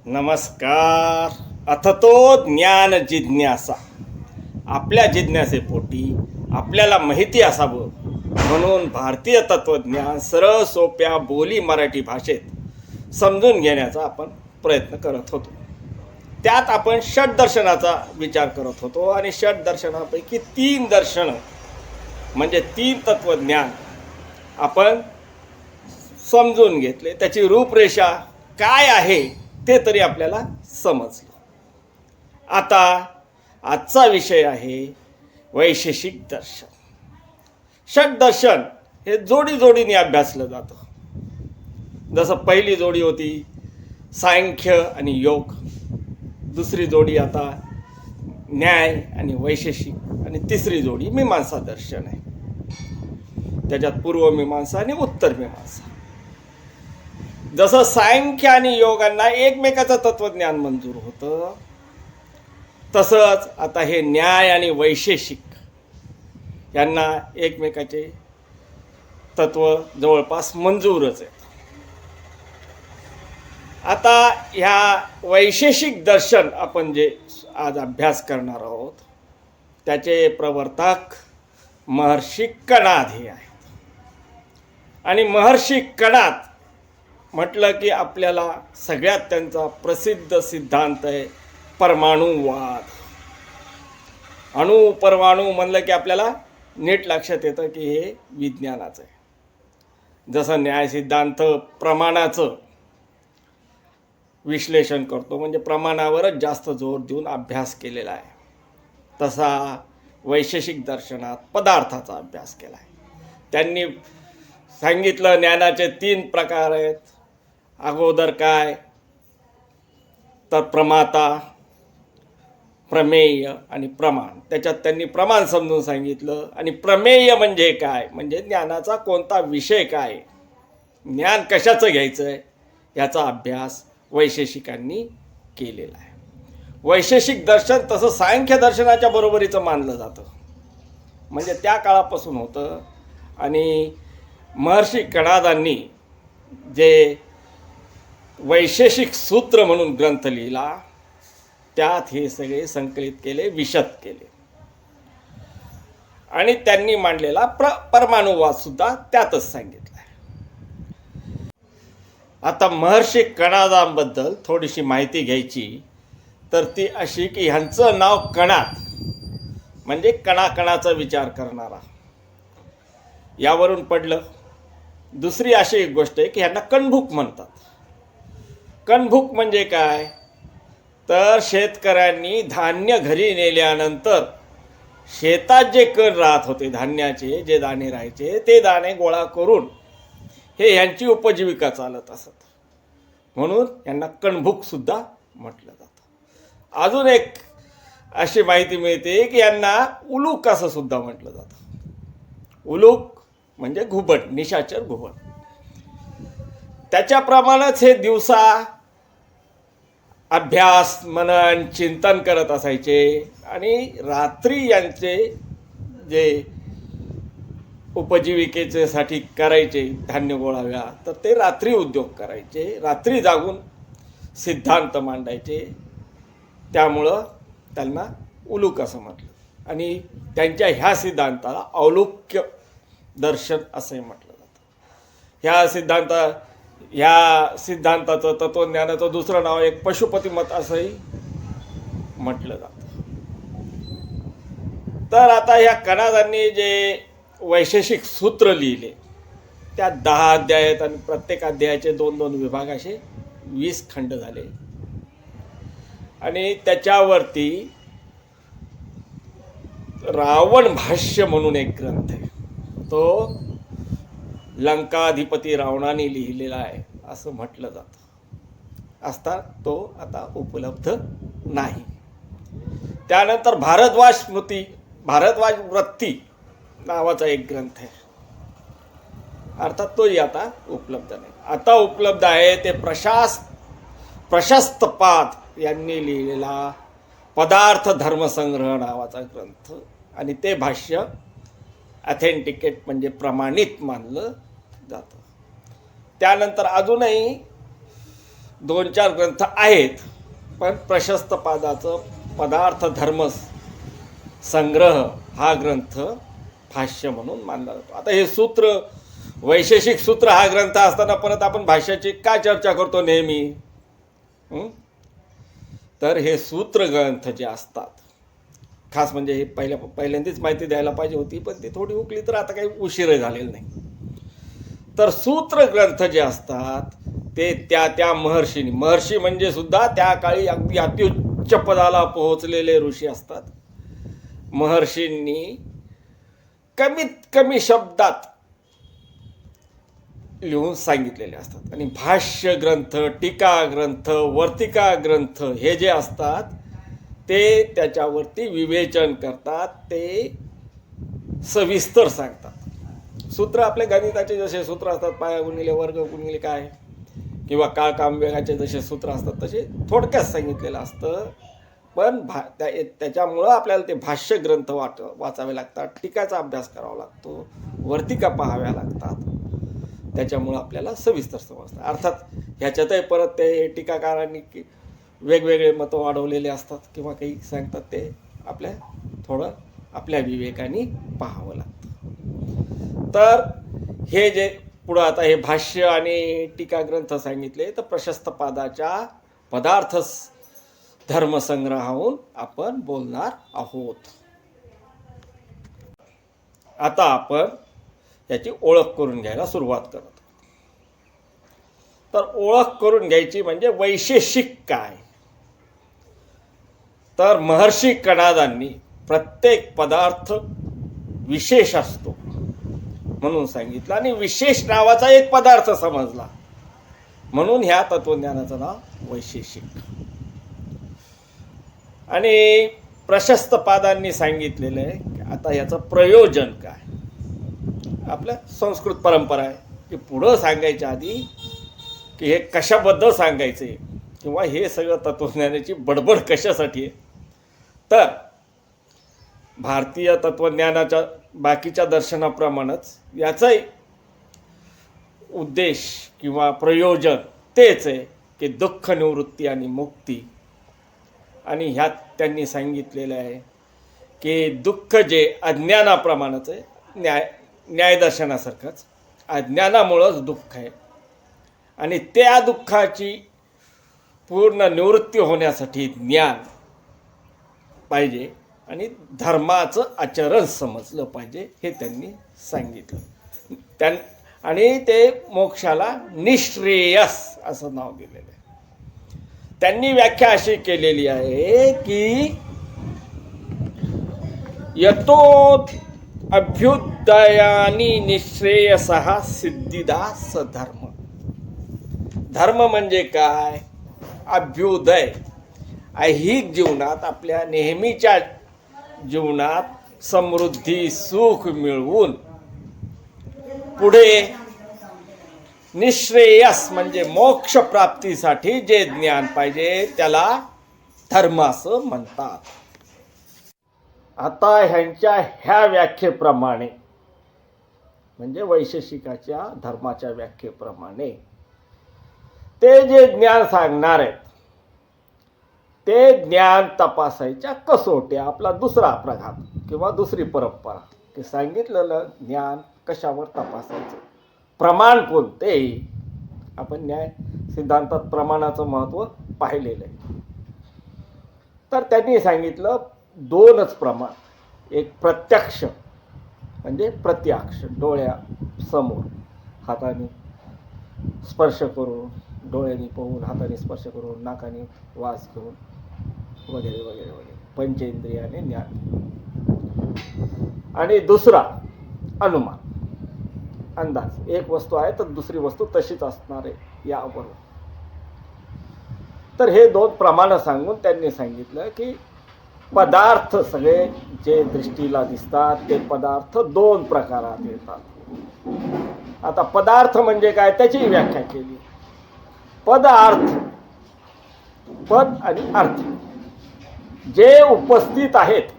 नमस्कार. अथ तो ज्ञान जिज्ञासा. आपल्या जिज्ञासेपोटी आपल्याला माहिती असावं म्हणून भारतीय तत्त्वज्ञान सरळ सोप्या बोली मराठी भाषेत समजून घेण्याचा आपण प्रयत्न करत होतो. त्यात आपण षड्दर्शनाचा विचार करत होतो आणि षड्दर्शनापैकी 3 दर्शनं म्हणजे 3 तत्त्वज्ञान आपण समजून घेतले. त्याची रूपरेषा काय आहे ते तरी आपल्याला समजलं. आता आजचा विषय आहे वैशेषिक दर्शन. षड्दर्शन हे जोडीने अभ्यासलं जातं. जसं पहिली जोडी होती सांख्य आणि योग, दुसरी जोडी आता न्याय आणि वैशेषिक, आणि तिसरी जोडी मीमांसा दर्शन आहे. त्याच्यात पूर्वमीमांसा आणि उत्तरमीमांसा. जसं सांख्य आणि योगांना एकमेकाचं तत्त्वज्ञान मंजूर होतं, तसंच आता हे न्याय आणि वैशेषिक यांना एकमेकाचे तत्त्व जवळपास मंजूरच आहे. आता ह्या वैशेषिक दर्शन आपण जे आज अभ्यास करणार आहोत त्याचे प्रवर्तक महर्षी कणाद हे आहेत. आणि महर्षी कणाद म्हटलं की आपल्याला सगळ्यात त्यांचा प्रसिद्ध सिद्धांत आहे परमाणुवाद. अणु परमाणु म्हणलं की आपल्याला नीट लक्षात येतं की हे विज्ञानाचं आहे. जसं न्याय सिद्धांत प्रमाणाचं विश्लेषण करतो, म्हणजे प्रमाणावरच जास्त जोर देऊन अभ्यास केलेला आहे, तसा वैशेषिक दर्शनात पदार्थाचा अभ्यास केला आहे. त्यांनी सांगितलं ज्ञानाचे 3 प्रकार आहेत. अगोदर काय तर प्रमाता, प्रमेय आणि प्रमाण. त्याच्यात त्यांनी प्रमाण समजून सांगितलं. आणि प्रमेय म्हणजे काय, म्हणजे ज्ञानाचा कोणता विषय काय, ज्ञान कशाचं घ्यायचं आहे याचा अभ्यास वैशेषिकांनी केलेला आहे. वैशेषिक दर्शन तसं सांख्य दर्शनाच्या बरोबरीचं मानलं जातं, म्हणजे त्या काळापासून होतं. आणि महर्षी कणादांनी जे वैशेषिक सूत्र म्हणून ग्रंथ लिहिला त्यात हे सगळे संकलित केले, विशद केले. आणि त्यांनी मांडलेला परमाणुवाद सुद्धा त्यातच सांगितला आहे. आता महर्षी कणादांबद्दल थोडीशी माहिती घ्यायची तर ती अशी की ह्यांचं नाव कणाद म्हणजे कणाकणाचा विचार करणारा यावरून पडलं. दुसरी अशी एक गोष्ट आहे की ह्यांना कणभूक म्हणतात. कणभूक म्हणजे काय तर शेतकऱ्यांनी धान्य घरी नेल्यानंतर शेतात जे कण राहत होते, धान्याचे जे दाणे राहायचे, ते दाणे गोळा करून हे ह्यांची उपजीविका चालत असत, म्हणून यांना कणभूक सुद्धा म्हटलं जातं. अजून एक अशी माहिती मिळते की यांना उलूक असं सुद्धा म्हटलं जातं. उलूक म्हणजे घुबड, निशाचर घुबड. त्याच्याप्रमाणेच हे दिवसा अभ्यास मनन चिंतन करत असायचे आणि रात्री यांचे जे उपजीविकेचे साठी करायचे धान्य गोळाव्या, तर ते रात्री उद्योग करायचे, रात्री जागून सिद्धांत मांडायचे. त्यामुळं त्यांना उलूक असं म्हटलं. आणि त्यांच्या ह्या सिद्धांताला औलुक्य दर्शन असंही म्हटलं जातं. ह्या सिद्धांताचं तत्त्वज्ञानाचं दुसरं नाव एक पशुपती मत असंही म्हटलं जातं. तर आता ह्या कणादांनी जे वैशेषिक सूत्र लिहिले त्यात 10 अध्याय आहेत आणि प्रत्येक अध्यायाचे 2-2 विभाग असे 20 खंड झाले. आणि त्याच्यावरती रावण भाष्य म्हणून एक ग्रंथ आहे, तो लंकाधिपती रावणाने लिहिलेला आहे असं म्हटलं जातं. असता तो आता उपलब्ध नाही. त्यानंतर भारद्वाज वृत्ती नावाचा एक ग्रंथ आहे, अर्थात तोही आता उपलब्ध नाही. आता उपलब्ध आहे ते प्रशस्तपाद यांनी लिहिलेला पदार्थ धर्मसंग्रह नावाचा ग्रंथ, आणि ते भाष्य ऑथेंटिकेट म्हणजे प्रमाणित मानलं जातं. त्यानंतर अजूनही दोन चार ग्रंथ आहेत, पण प्रशस्त पादाचं पदार्थ धर्म संग्रह हा ग्रंथ भाष्य म्हणून मानला जातो. आता हे सूत्र, वैशेषिक सूत्र हा ग्रंथ असताना परत आपण भाष्याची का चर्चा करतो नेहमी? तर हे सूत्र ग्रंथ जे असतात, खास म्हणजे हे पहिल्यांदाच माहिती द्यायला पाहिजे होती, पण ती थोडी हुकली तर आता काही उशीर झालेला नाही. तर सूत्र ग्रंथ जे असतात ते त्या महर्षी म्हणजे सुद्धा त्या काळी अगदी अत्युच्च पदाला पोहोचलेले ऋषी असतात. महर्षींनी कमीत कमी शब्दात लिहून सांगितलेले असतात. आणि भाष्य ग्रंथ, टीका ग्रंथ, वर्तिका ग्रंथ हे जे असतात ते त्याच्यावरती विवेचन करतात, ते सविस्तर सांगतात. सूत्र आपले गणिताचे जसे सूत्र असतात, पाया गुणिले वर्ग गुणिले काय, किंवा काळ काम वेगाचे जसे सूत्र असतात तसे थोडक्यात सांगितलेलं असतं. पण त्याच्यामुळं आपल्याला ते भाष्य ग्रंथ वाचावे लागतात, टीकाचा अभ्यास करावा लागतो, वर्तिका पाहाव्या लागतात. त्याच्यामुळं आपल्याला सविस्तर समजतं. अर्थात ह्याच्यातही परत ते टीकाकारांनी वेगवेगळे मतं वाढवलेले असतात किंवा काही सांगतात, ते थोडं आपल्या विवेकाने पाहावं लागतं. तर हे जे पुढं आता हे भाष्य आणि टीका ग्रंथ सांगितले, तर प्रशस्त पादाच्या पदार्थ धर्मसंग्रहाहून आपण बोलणार आहोत. आता आपण याची ओळख करून घ्यायला सुरुवात करतो. तर ओळख करून घ्यायची म्हणजे वैशेषिक काय? तर महर्षी कणादांनी प्रत्येक पदार्थ विशेष असतो म्हणून सांगितलं, आणि विशेष नावाचा एक पदार्थ समजला म्हणून ह्या तत्वज्ञानाचं नाव वैशेषिक. आणि प्रशस्त पादांनी सांगितलेलं आहे आता याचं प्रयोजन काय. आपल्या संस्कृत परंपरा आहे की पुढं सांगायच्या आधी की हे कशाबद्दल सांगायचे किंवा हे सगळं तत्वज्ञानाची बडबड कशासाठी आहे. तर भारतीय तत्वज्ञानाच्या बाकीच्या दर्शनाप्रमाणेच याचाही उद्देश किंवा प्रयोजन तेच आहे की दुःख निवृत्ती आणि मुक्ती. आणि ह्यात त्यांनी सांगितलेलं आहे की दुःख जे अज्ञानाप्रमाणेच आहे, न्यायदर्शनासारखंच अज्ञानामुळंच दुःख आहे, आणि त्या दुःखाची पूर्ण निवृत्ती होण्यासाठी ज्ञान पाहिजे आणि धर्माचं आचरण समजलं पाहिजे हे त्यांनी सांगितलं. आणि ते मोक्षाला निःश्रेयस असं नाव दिलेलं आहे. त्यांनी व्याख्या अशी केलेली आहे की यतो अभ्युदयानी निःश्रेयसः सिद्धिदा स धर्म. धर्म म्हणजे काय? अभ्युदय, ऐहिक जीवनात आपल्या नेहमीच्या जीवनात समृद्धी सुख मिळवून पुढे निःश्रेयस म्हणजे मोक्ष प्राप्तीसाठी जे ज्ञान पाहिजे त्याला धर्म असं म्हणतात. आता ह्यांच्या ह्या व्याख्येप्रमाणे म्हणजे वैशेषिकाच्या धर्माच्या व्याख्येप्रमाणे ते जे ज्ञान सांगणार आहेत ते ज्ञान तपासायच्या कसोट्या आपला दुसरा प्रघात किंवा दुसरी परंपरा की सांगितलेलं ज्ञान कशावर तपासायचं, प्रमाण कोणते. आपण न्याय सिद्धांतात प्रमाणाचं महत्त्व पाहिलेलं आहे. तर त्यांनी सांगितलं दोनच प्रमाण, एक प्रत्यक्ष म्हणजे प्रत्यक्ष डोळ्यासमोर हाताने स्पर्श करून, डोळ्यांनी पाहून, हाताने स्पर्श करून, नाकाने वास घेऊन वगैरे वगैरे वगैरे पंचेंद्रियाने ज्ञान. आणि दुसरा अनुमान, अंदाज, एक वस्तू आहे तर दुसरी वस्तू तशीच असणार आहे यावरून. तर हे दोन प्रमाण सांगून त्यांनी सांगितलं की पदार्थ सगळे जे दृष्टीला दिसतात ते पदार्थ दोन प्रकारात येतात. आता पदार्थ म्हणजे काय त्याची व्याख्या केली. पदार्थ, पद आणि अर्थ जे उपस्थित आहेत,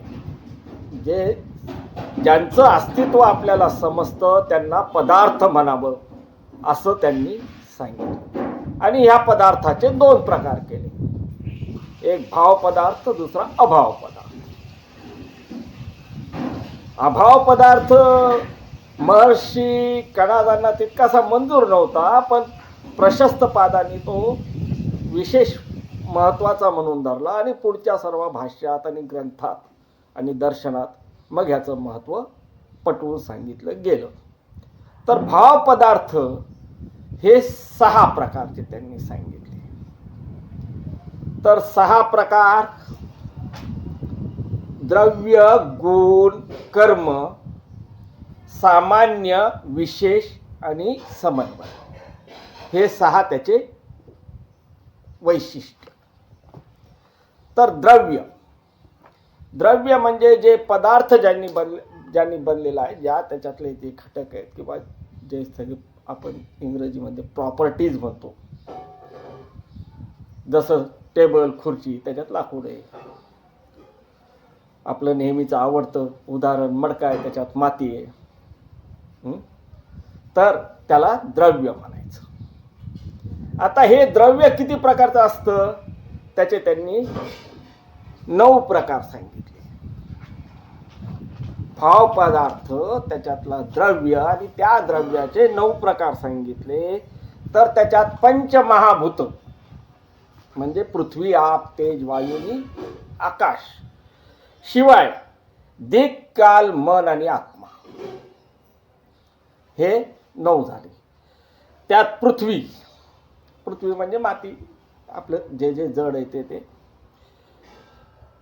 जे ज्यांचं अस्तित्व आपल्याला समजतं त्यांना पदार्थ म्हणावं असं त्यांनी सांगितलं. आणि ह्या पदार्थाचे दोन प्रकार केले, एक भाव पदार्थ, दुसरा अभाव पदार्थ. अभाव पदार्थ महर्षी कणादांना तितकासा मंजूर नव्हता, पण प्रशस्त पादांनी तो विशेष महत्त्वाचा म्हणून धरला आणि पुढच्या सर्व भाष्यात आणि ग्रंथात आणि दर्शनात मग ह्याचं महत्त्व पटवून सांगितलं गेलं. तर भाव पदार्थ हे 6 प्रकारचे त्यांनी सांगितले. तर 6 प्रकार: द्रव्य, गुण, कर्म, सामान्य, विशेष आणि समन्वय. हे 6 त्याचे वैशिष्ट्य. तर द्रव्य म्हणजे जे पदार्थ ज्यांनी बनलेला आहे, ज्या त्याच्यातले जे घटक आहेत किंवा जे सगळे आपण इंग्रजीमध्ये प्रॉपर्टीज म्हणतो, जसं टेबल, खुर्ची, त्याच्यात लाकूड आहे. आपलं नेहमीचं आवडतं उदाहरण मडका आहे, त्याच्यात माती आहे. तर त्याला द्रव्य म्हणायचं. आता हे द्रव्य किती प्रकारचं असतं, त्याचे त्यांनी 9 प्रकार सांगितले. भाव पदार्थ त्याच्यातला द्रव्य आणि त्या द्रव्याचे 9 प्रकार सांगितले. तर त्याच्यात पंचमहाभूत म्हणजे पृथ्वी, आप, तेज, वायू आणि आकाश, शिवाय दिक, काल, मन आणि आत्मा, हे 9 झाले. त्यात पृथ्वी म्हणजे माती, आपलं जे जे जड आहे ते,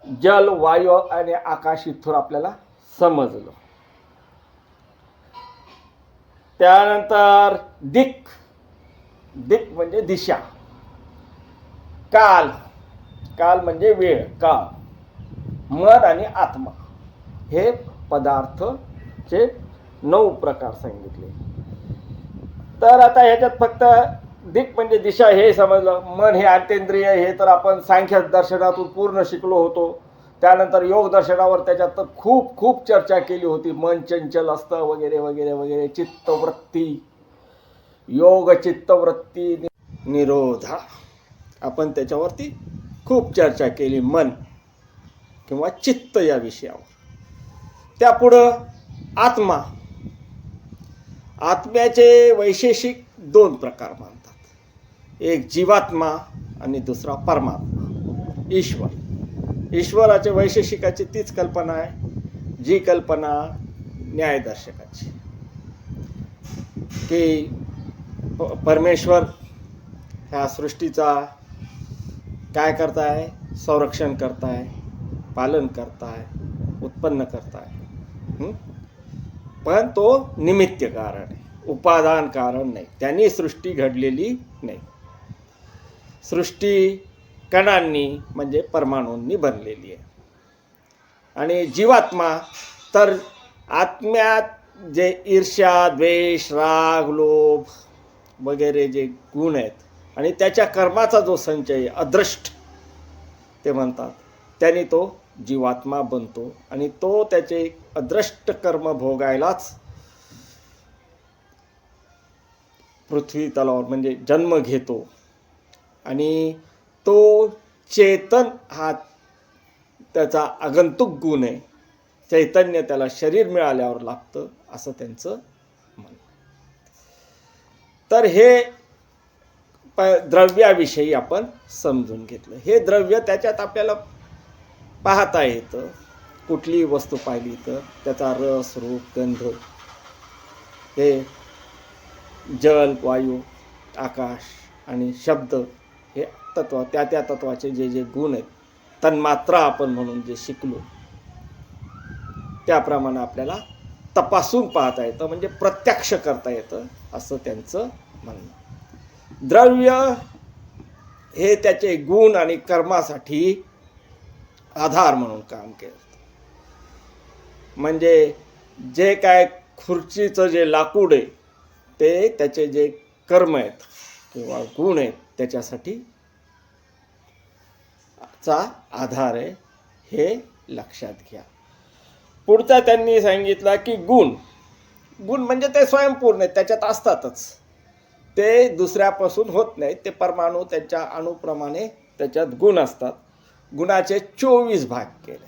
जल, वायू आणि आकाश इथून आपल्याला समजलं. त्यानंतर दिक म्हणजे दिशा, काल म्हणजे वेळ, काळ, मन आणि आत्मा, हे पदार्थचे 9 प्रकार सांगितले. तर आता ह्याच्यात फक्त दिक म्हणजे दिशा हे समजलं. मन हे आतेंद्रिय, हे तर आपण सांख्य दर्शनातून पूर्ण शिकलो होतो. त्यानंतर योग दर्शनावर त्याच्यात तर खूप चर्चा केली होती. मन चंचल असतं वगैरे वगैरे वगैरे. चित्तवृत्ती, योग चित्तवृत्ती निरोधा, आपण त्याच्यावरती खूप चर्चा केली, मन किंवा चित्त या विषयावर. त्यापुढं आत्म्याचे वैशेषिक 2 प्रकार मानतात, एक जीवात्मा आणि दुसरा परमात्मा, ईश्वराच्या वैशेषिकाची तीच कल्पना आहे जी कल्पना न्यायदर्शकाची, की परमेश्वर ह्या सृष्टीचा काय करताय, संरक्षण करताय, पालन करताय, उत्पन्न करताय. पण तो निमित्त कारण आहे, उपादान कारण नाही. त्यांनी सृष्टी घडलेली नाही. सृष्टी कणांनी म्हणजे परमाणूंनी बनलेली आहे. आणि जीवात्मा तर आत्म्यात जे ईर्ष्या, द्वेष, राग, लोभ वगैरे जे गुण आहेत आणि त्याच्या कर्माचा जो संचय अदृष्ट ते म्हणतात, त्याने तो जीवात्मा बनतो आणि तो त्याचे अदृष्ट कर्म भोगायलाच पृथ्वी तलावर म्हणजे जन्म घेतो. आणि तो चेतन हा त्याचा आगंतुक गुण आहे. चैतन्य त्याला शरीर मिळाल्यावर लागतं असं त्यांचं म्हणणं. तर हे द्रव्याविषयी आपण समजून घेतलं. हे द्रव्य त्याच्यात आपल्याला पाहता येतं. कुठलीही वस्तू पाहिली तर त्याचा रस, रूप, गंध, हे जल, वायू, आकाश आणि शब्द, हे तत्व, त्या तत्वाचे जे जे गुण आहेत, तन्मात्रा आपण म्हणून जे शिकलो त्याप्रमाणे आपल्याला तपासून पाहता येतं, म्हणजे प्रत्यक्ष करता येतं असं त्यांचं म्हणणं. द्रव्य हे त्याचे गुण आणि कर्मासाठी आधार म्हणून काम केलं. म्हणजे जे काय खुर्चीचं जे लाकूड आहे ते त्याचे जे कर्म आहेत किंवा गुण आहेत त्याच्यासाठी चा आधार आहे, हे लक्षात घ्या. पुढचा त्यांनी सांगितला की गुण म्हणजे ते स्वयंपूर्ण आहेत, त्याच्यात असतातच. ते दुसऱ्यापासून होत नाही. ते परमाणू त्यांच्या अणुप्रमाणे त्याच्यात गुण असतात. गुणाचे 24 भाग केलेत.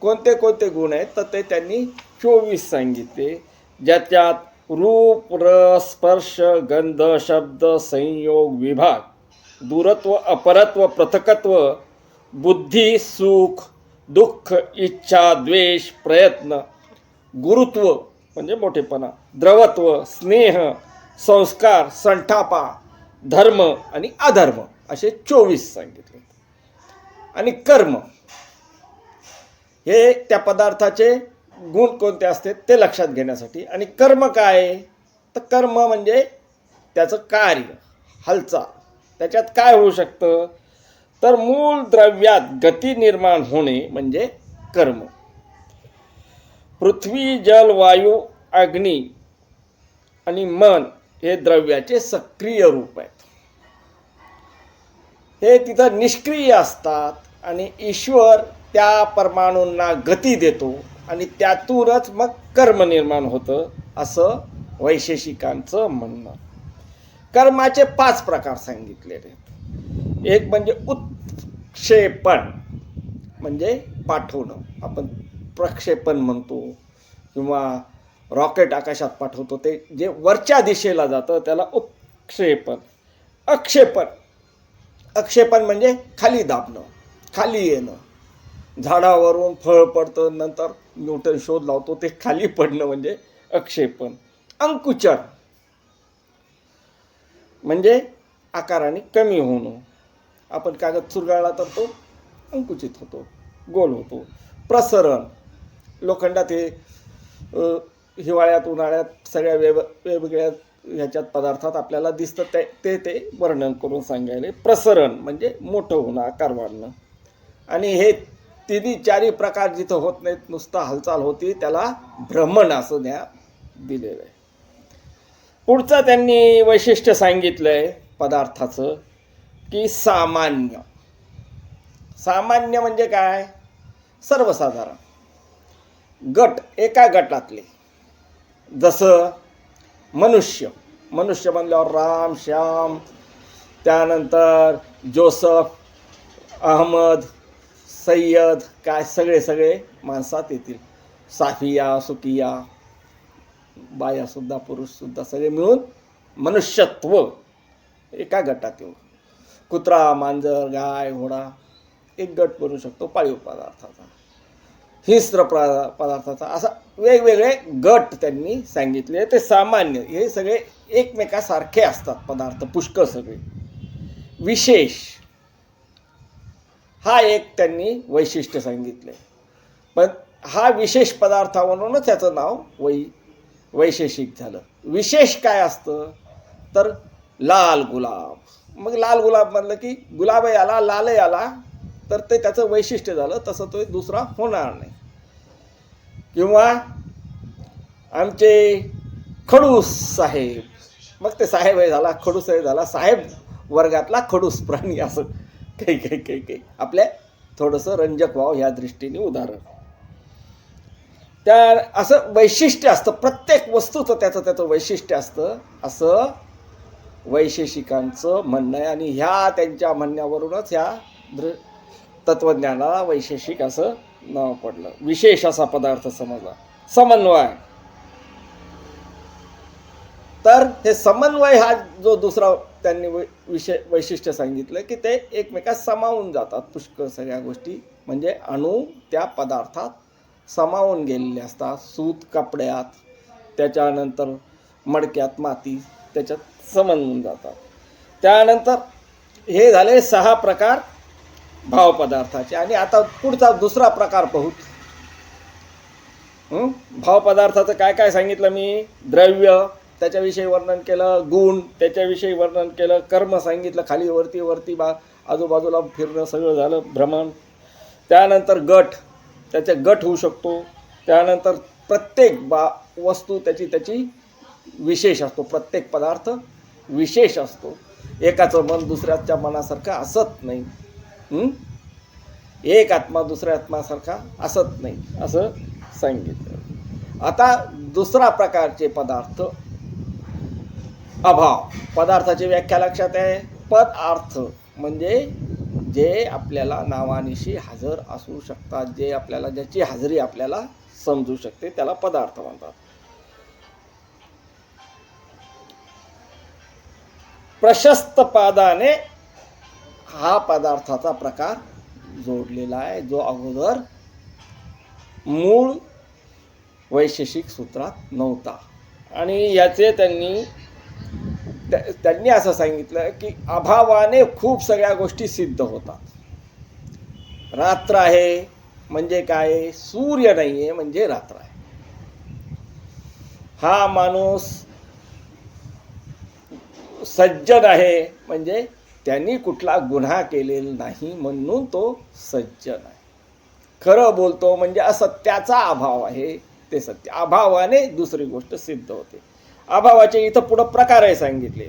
कोणते कोणते गुण आहेत तर ते त्यांनी 24 सांगितले, ज्याच्यात रूप, रस, स्पर्श, गंध, शब्द, संयोग, विभाग, दूरत्व, अपरत्व, पृथकत्व, बुद्धी, सुख, दुःख, इच्छा, द्वेष, प्रयत्न, गुरुत्व म्हणजे मोठेपणा, द्रवत्व, स्नेह, संस्कार, संतापा, धर्म आणि अधर्म असे 24 सांगितले. आणि कर्म हे त्या पदार्थाचे गुण कोणते असते ते लक्षात घेण्यासाठी. आणि कर्म काय तर कर्म म्हणजे त्याचं कार्य, हालचाल. त्याच्यात काय होऊ शकतं तर मूळ द्रव्यात गती निर्माण होणे म्हणजे कर्म. पृथ्वी, जल, वायू, अग्नी आणि मन हे द्रव्याचे सक्रिय रूप आहेत. हे तिथं निष्क्रिय असतात आणि ईश्वर त्या परमाणूंना गती देतो आणि त्यातूनच मग कर्म निर्माण होतं असं वैशेषिकांचं म्हणणं. कर्माचे 5 प्रकार सांगितलेले आहेत. एक म्हणजे उत्क्षेपण म्हणजे पाठवणं, आपण प्रक्षेपण म्हणतो किंवा रॉकेट आकाशात पाठवतो, ते जे वरच्या दिशेला जातं त्याला उत्क्षेपण. अक्षेपण म्हणजे खाली दाबणं, खाली येणं. झाडावरून फळ पडतं, नंतर न्यूटन शोध लावतो, ते खाली पडणं म्हणजे अक्षेपण. अंकुचन म्हणजे आकाराने कमी होणं. आपण कागद चुरगाळला तर तो अंकुचित होतो, गोल होतो. प्रसरण, लोखंडात हे हिवाळ्यात उन्हाळ्यात सगळ्या वेगवेगळ्या ह्याच्यात पदार्थात आपल्याला दिसतं, ते वर्णन करून सांगायले. प्रसरण म्हणजे मोठं होणं, आकार वाढणं. आणि हे 3-4 प्रकार जिथं होत नाहीत, नुसतं हालचाल होती, त्याला भ्रमण असं दिलेलं आहे. पुढचं त्यांनी वैशिष्ट्य सांगितलंय पदार्थाचं की सामान्य. सामान्य म्हणजे काय, सर्वसाधारण. गट, एका गटातले. जसं मनुष्य म्हणल्यावर राम, श्याम, त्यानंतर जोसफ, अहमद, सय्यद, काय सगळे माणसात येतील. साफिया, सुकिया, बायासुद्धा पुरुषसुद्धा सगळे मिळून मनुष्यत्व एका गटात येऊ. कुत्रा, मांजर, गाय, घोडा एक गट बनू शकतो पाळीव पदार्थाचा, हिंस्र पदार्थाचा. असा वेगवेगळे गट त्यांनी सांगितले. ते सामान्य, हे सगळे एकमेकासारखे असतात पदार्थ, पुष्कळ सगळे. विशेष हा एक त्यांनी वैशिष्ट्य सांगितले. पण हा विशेष पदार्थावरूनच त्याचं नाव वैशेषिक झालं. विशेष काय असतं तर लाल गुलाब. मग लाल गुलाब म्हणलं की गुलाबही आला, लालही आला, तर ते त्याचं वैशिष्ट्य झालं. तसं तो दुसरा होणार नाही. किंवा आमचे खडूस साहेब, मग ते साहेबही झाला, खडूसही झाला. साहेब वर्गातला खडूस प्राणी, असं काही आपल्या थोडंसं रंजक व्हावं ह्या दृष्टीने उदाहरण. त्या असं वैशिष्ट्य असतं, प्रत्येक वस्तूचं त्याचं वैशिष्ट्य असतं, असं वैशेषिकांचं म्हणणं आहे. आणि ह्या त्यांच्या म्हणण्यावरूनच ह्या तत्वज्ञानाला वैशेषिक असं नाव पडलं. विशेष असा पदार्थ समजला. समन्वय, तर हे समन्वय हा जो दुसरा त्यांनी वैशिष्ट्य सांगितलं की ते एकमेकात सामावून जातात. पुष्कळ सगळ्या गोष्टी म्हणजे अणू त्या पदार्थात सामावून गेलेले असतात. सूत कपड्यात, त्याच्यानंतर मडक्यात माती, त्याच्यात समन्वून जातात. त्यानंतर हे झाले 6 प्रकार भाव पदार्थाचे. आणि आता पुढचा दुसरा प्रकार पाहू. भाव पदार्थाचं काय काय सांगितलं मी. द्रव्य, त्याच्याविषयी वर्णन केलं. गुण, त्याच्याविषयी वर्णन केलं. कर्म सांगितलं, खाली वरती आजूबाजूला फिरणं सगळं झालं, भ्रमण. त्यानंतर गट, त्याचे गट होऊ शकतो. त्यानंतर प्रत्येक वस्तू त्याची विशेष असतो. प्रत्येक पदार्थ विशेष असतो. एकाचं मन दुसऱ्याच्या मनासारखं असत नाही. एक आत्मा दुसऱ्या आत्मासारखा असत नाही असं सांगितलं. आता दुसरा प्रकारचे पदार्थ अभाव, पदार्थाची व्याख्या लक्षात आहे. पदार्थ म्हणजे जे आपल्याला नावानिशी हजर असू शकतात, जे आपल्याला ज्याची हजेरी आपल्याला समजू शकते त्याला पदार्थ म्हणतात. प्रशस्त पादाने हा पदार्थाचा प्रकार जोडलेला आहे, जो अगोदर मूळ वैशेषिक सूत्रात नव्हता. आणि याचे त्यांनी असं सांगितलं की अभावाने खूप सगळ्या गोष्टी सिद्ध होतात. रात्र आहे म्हणजे काय? सूर्य नाही आहे म्हणजे रात्र आहे. हा माणूस सज्जन आहे म्हणजे त्यांनी कुठला गुन्हा केलेला नाही म्हणून तो सज्जन आहे. खरं बोलतो म्हणजे असत्याचा अभाव आहे ते सत्य. अभावाने दुसरी गोष्ट सिद्ध होते. अभावाचे इथं पुढं प्रकारही सांगितले.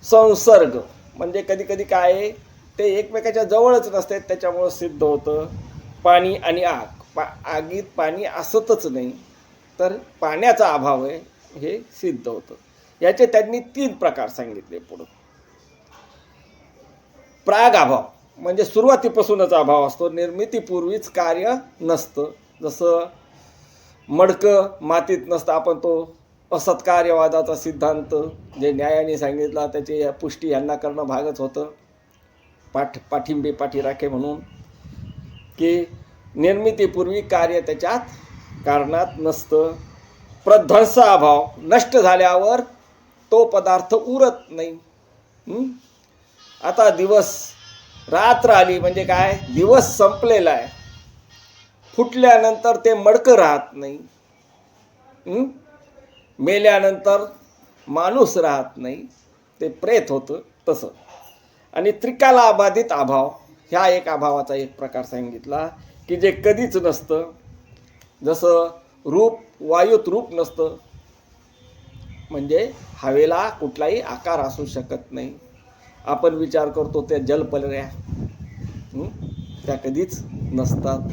संसर्ग म्हणजे कधी कधी काय ते एकमेकाच्या जवळच नसते त्याच्यामुळं सिद्ध होतं. पाणी आणि आग, आगीत पाणी असतच नाही तर पाण्याचा अभाव आहे हे सिद्ध होतं. याचे त्यांनी 3 प्रकार सांगितले पुढं. प्राग अभाव म्हणजे सुरुवातीपासूनच अभाव असतो, निर्मितीपूर्वीच कार्य नसतं. जसं मडकं मातीत नसतं, आपण तो असत्कार्यवादाचा सिद्धांत जे न्यायाने सांगितला त्याची पुष्टी यांना करणं भागच होतं. पाठिंबे पाठीराखे म्हणून की निर्मितीपूर्वी कार्य त्याच्यात कारणात नसतं. प्रध्वंस अभाव, नष्ट झाल्यावर तो पदार्थ उरत नाही. आता दिवस रात्र आली म्हणजे काय? दिवस संपलेला आहे. फुटल्यानंतर ते मडकं राहत नाही. मेल्यानंतर माणूस राहत नाही, ते प्रेत होतं तसं. आणि त्रिकालाबाधित अभाव, ह्या एक अभावाचा एक प्रकार सांगितला की जे कधीच नसतं. जसं रूप, वायूत रूप नसतं म्हणजे हवेला कुठलाही आकार असू शकत नाही. आपण विचार करतो त्या जलपलऱ्या, त्या कधीच नसतात.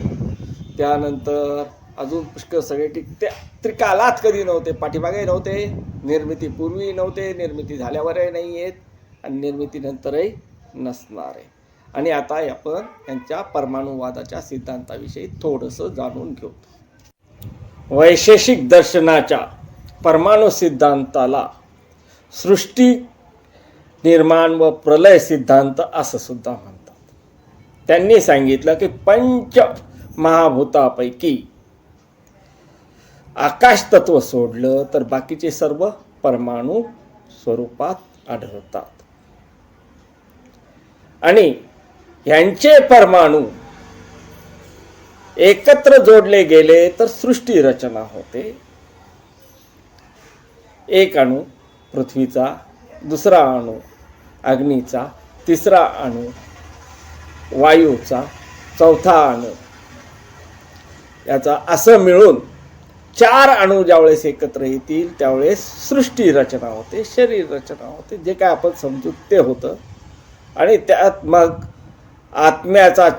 त्यानंतर अजून पुष्कळ सगळे त्या त्रिकालात कधी नव्हते, पाठीमागे नव्हते, निर्मितीपूर्वी नव्हते, निर्मिती झाल्यावरही नाही आहेत आणि निर्मितीनंतरही नसणार आहे. आणि आता आपण यांच्या परमाणुवादाच्या सिद्धांताविषयी थोडंसं जाणून घेऊ. वैशेषिक दर्शनाच्या परमाणु सिद्धांताला सृष्टी, निर्माण व प्रलय सिद्धांत असं सुद्धा म्हणतात. त्यांनी सांगितलं की 5 महाभूतापैकी आकाश तत्व सोडलं तर बाकीचे सर्व परमाणु स्वरूपात आढळतात. आणि यांचे परमाणु एकत्र जोडले गेले तर सृष्टी रचना होते. एक अणू पृथ्वीचा, दुसरा अणू अग्नीचा, तिसरा अणू वायूचा, चौथा अणू याचा, असं मिळून 4 अणू ज्यावेळेस एकत्र येतील त्यावेळेस सृष्टी रचना होते, शरीर रचना होते. जे काय आपण समजू ते होतं. आणि त्यात मग आत्म्याचा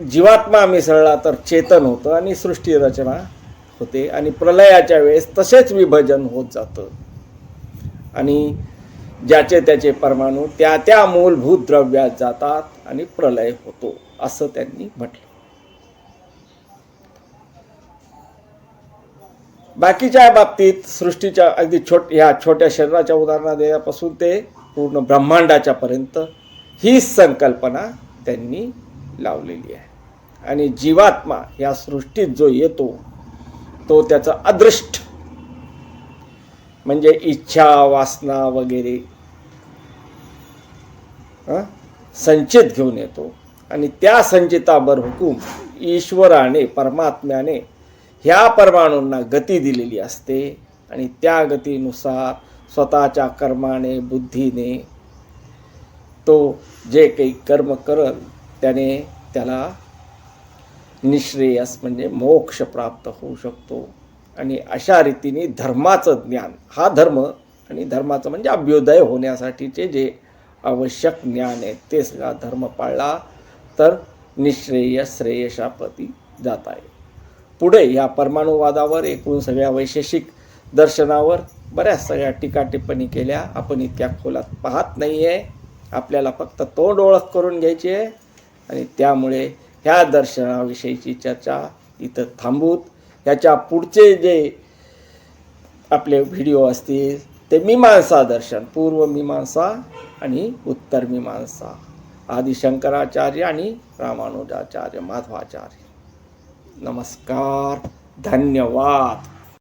जीवात्मा मिसळला तर चेतन होतं आणि सृष्टी रचना होते. आणि प्रलयाच्या वेळेस तसेच विभाजन होत जातं आणि ज्याचे त्याचे परमाणु त्या मूलभूत द्रव्यात जातात आणि प्रलय होतो असं त्यांनी म्हटलं. बाकीच्या बाबतीत सृष्टीच्या अगदी ह्या छोट्या शरीराच्या उदाहरणापासून ते पूर्ण ब्रह्मांडाच्या पर्यंत ही संकल्पना त्यांनी लावलेली आहे. आणि जीवात्मा या सृष्टीत जो येतो तो त्याचा अदृष्ट म्हणजे इच्छा, वासना वगैरे संचित घेऊन येतो. आणि त्या संचितावर हुकूम ईश्वराने, परमात्म्याने ह्या परमाणूंना गती दिलेली असते. आणि त्या गतीनुसार स्वतःच्या कर्माने, बुद्धीने तो जे काही कर्म करल त्याला निश्रेयस म्हणजे मोक्ष प्राप्त होऊ शकतो. आणि अशा रीतीने धर्माचं ज्ञान, हा धर्म आणि धर्माचं म्हणजे अभ्युदय होण्यासाठीचे जे आवश्यक ज्ञान आहे ते सगळा धर्म पाळला तर निश्रेयस श्रेयशाप्रती जाता येईल. पुढे या परमाणुवादावर, एकूण सगळ्या वैशेषिक दर्शनावर बऱ्याच सगळ्या टीका टिप्पणी केल्या. आपण इतक्या खोलात पाहत नाही आहे, आपल्याला फक्त तोंड ओळख करून घ्यायची आहे. आणि त्यामुळे ह्या दर्शनाविषयीची चर्चा इथं थांबूत. ह्याच्या पुढचे जे आपले व्हिडिओ असतील ते मीमांसा दर्शन, पूर्व मीमांसा आणि उत्तर मीमांसा, आदिशंकराचार्य आणि रामानुजाचार्य, माधवाचार्य. नमस्कार, धन्यवाद.